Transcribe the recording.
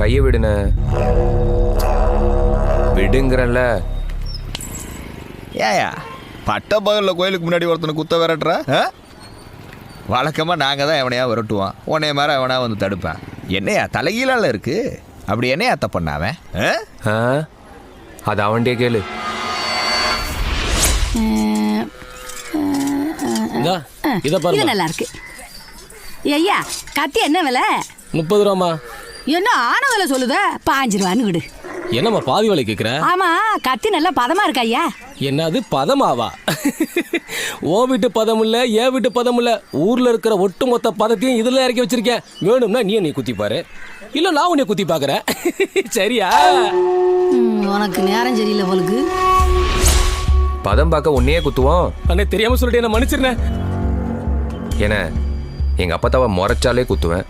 கையை விடுன. விடுங்கிறல்ல. ஏயா பட்ட பகலில் கோயிலுக்கு முன்னாடி ஒருத்தனை குத்த விரட்டுற? வழக்கமாக நாங்கள் தான் எவனையா விரட்டுவோம், உன்னைய மாதிரி எவனா வந்து தடுப்பேன். என்னையா தலைகீழால இருக்கு? அப்படி என்னையா தப்பண்ணாவன்? அது அவன்டே கேளு. இது நல்லா இருக்கு. ஐயா கத்தி என்ன விலை? 30 ரூபாமா. என்ன ஆன விலை சொல்லுத? 5 ரூபான்னு விடு. என்னம்மா பாதி விலை கேட்குற? ஆமா கத்தி நல்லா பதமா இருக்கா ஐயா? என்னது பதமாவா? ஓ வீட்டு பதம் இல்ல, ஏன் வீட்டு பதம் இல்ல, ஊர்ல இருக்கிற ஒட்டுமொத்த பதத்தையும் இதுல இறக்கி வச்சிருக்கேன். வேணும்னா நீ குத்தி பாரு, இல்ல நான் உன்னை குத்தி பாக்குறேன். சரியா? உனக்கு நேரம் சரியில்லை போலுக்கு. பதம் பார்க்க உன்னையே குத்துவோம். அண்ணே தெரியாம சொல்லிட்டு என்ன மன்னிச்சிருந்தேன். ஏன்னா எங்க அப்பா தவ முறைச்சாலே குத்துவேன்.